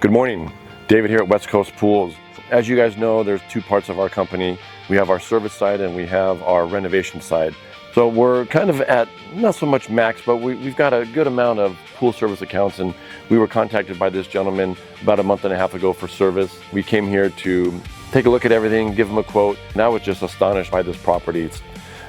Good morning, David here at West Coast Pools. As you guys know, there's two parts of our company. We have our service side and we have our renovation side. So we're kind of at not so much max, but we've got a good amount of pool service accounts, and we were contacted by this gentleman about a month and a half ago for service. We came here to take a look at everything, give him a quote, and I was just astonished by this property. It's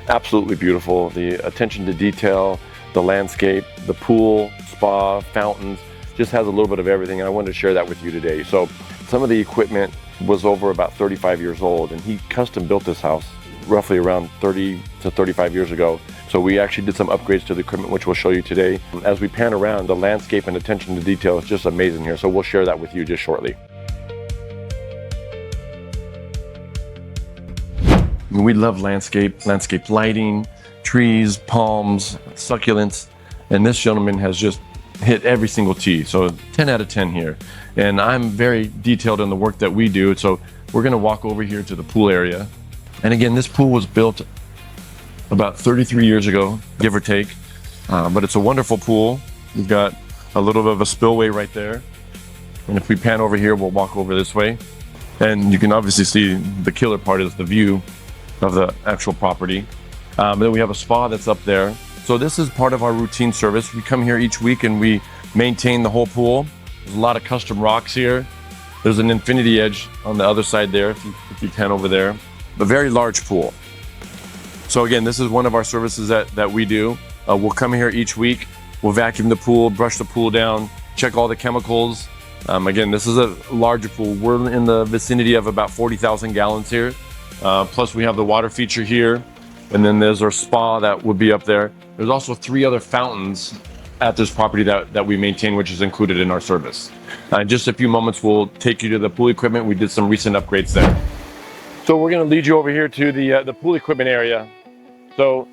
absolutely beautiful. The attention to detail, the landscape, the pool, spa, fountains, just has a little bit of everything, and I wanted to share that with you today. So some of the equipment was over about 35 years old, and he custom built this house roughly around 30 to 35 years ago. So we actually did some upgrades to the equipment, which we'll show you today. As we pan around, the landscape and attention to detail is just amazing here. So we'll share that with you just shortly. We love landscape lighting, trees, palms, succulents, and this gentleman has just hit every single T. So 10 out of 10 here. And I'm very detailed in the work that we do. So we're gonna walk over here to the pool area. And again, this pool was built about 33 years ago, give or take. But it's a wonderful pool. We've got a little bit of a spillway right there. And if we pan over here, we'll walk over this way. And you can obviously see the killer part is the view of the actual property. Then we have a spa that's up there. So this is part of our routine service. We come here each week and we maintain the whole pool. There's a lot of custom rocks here. There's an infinity edge on the other side there, if you pan over there. A very large pool. So again, this is one of our services that we do. We'll come here each week. We'll vacuum the pool, brush the pool down, check all the chemicals. Again, this is a larger pool. We're in the vicinity of about 40,000 gallons here. Plus we have the water feature here. And then there's our spa that would be up there. There's also 3 other fountains at this property that we maintain, which is included in our service. In just a few moments, we'll take you to the pool equipment. We did some recent upgrades there. So we're gonna lead you over here to the pool equipment area. So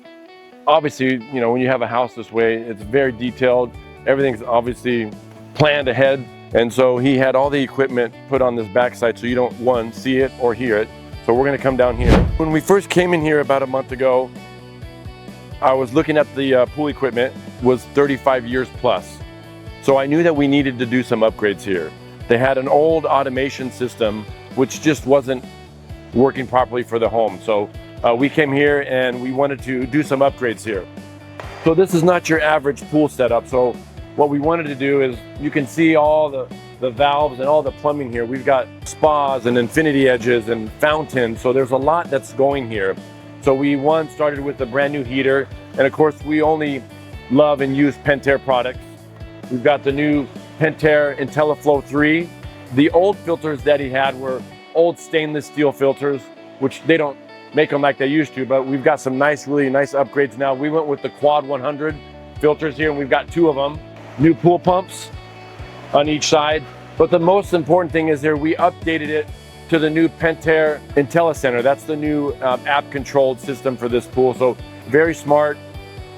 obviously, you know, when you have a house this way, it's very detailed. Everything's obviously planned ahead. And so he had all the equipment put on this backside so you don't, one, see it or hear it. So we're gonna come down here. When we first came in here about a month ago, I was looking at the pool equipment, was 35 years plus. So I knew that we needed to do some upgrades here. They had an old automation system, which just wasn't working properly for the home. So we came here and we wanted to do some upgrades here. So this is not your average pool setup. So what we wanted to do is, you can see all the valves and all the plumbing here. We've got spas and infinity edges and fountains. So there's a lot that's going here. So we started with a brand new heater. And of course, we only love and use Pentair products. We've got the new Pentair IntelliFlow 3. The old filters that he had were old stainless steel filters, which they don't make them like they used to, but we've got some really nice upgrades now. We went with the Quad 100 filters here, and we've got 2 of them. New pool pumps on each side. But the most important thing is we updated it to the new Pentair IntelliCenter. That's the new app-controlled system for this pool. So very smart,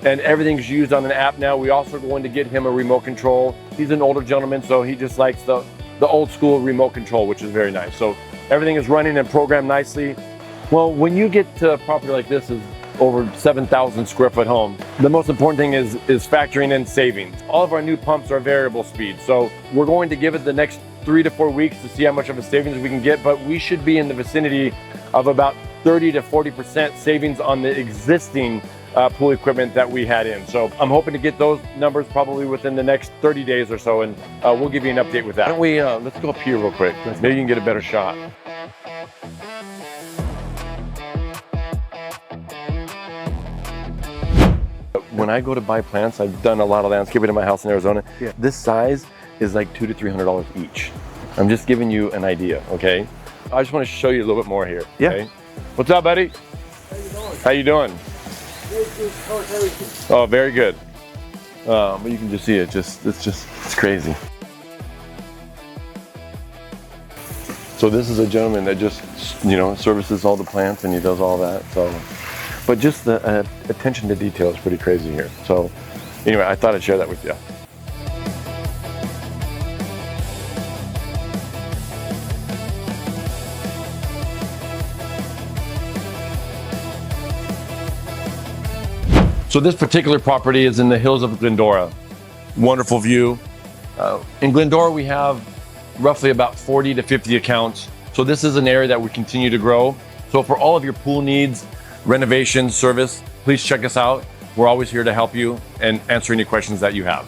and everything's used on an app now. We also going to get him a remote control. He's an older gentleman, so he just likes the old school remote control, which is very nice. So everything is running and programmed nicely. Well, when you get to a property like this, is over 7,000 square foot home, the most important thing is factoring in savings. All of our new pumps are variable speed. So we're going to give it the next 3 to 4 weeks to see how much of a savings we can get, but we should be in the vicinity of about 30 to 40% savings on the existing pool equipment that we had in. So I'm hoping to get those numbers probably within the next 30 days or so, and we'll give you an update with that. Why don't we, let's go up here real quick. Maybe you can get a better shot. When I go to buy plants, I've done a lot of landscaping in my house in Arizona. Yeah. This size is like $200 to $300 each. I'm just giving you an idea, okay? I just want to show you a little bit more here. Yeah. Okay? What's up, buddy? How you doing? Oh, very good. But you can just see it. It's crazy. So this is a gentleman that just, you know, services all the plants, and he does all that. So. But just the attention to detail is pretty crazy here. So anyway, I thought I'd share that with you. So this particular property is in the hills of Glendora. Wonderful view. In Glendora, we have roughly about 40 to 50 accounts. So this is an area that we continue to grow. So for all of your pool needs, renovation, service, please check us out. We're always here to help you and answer any questions that you have.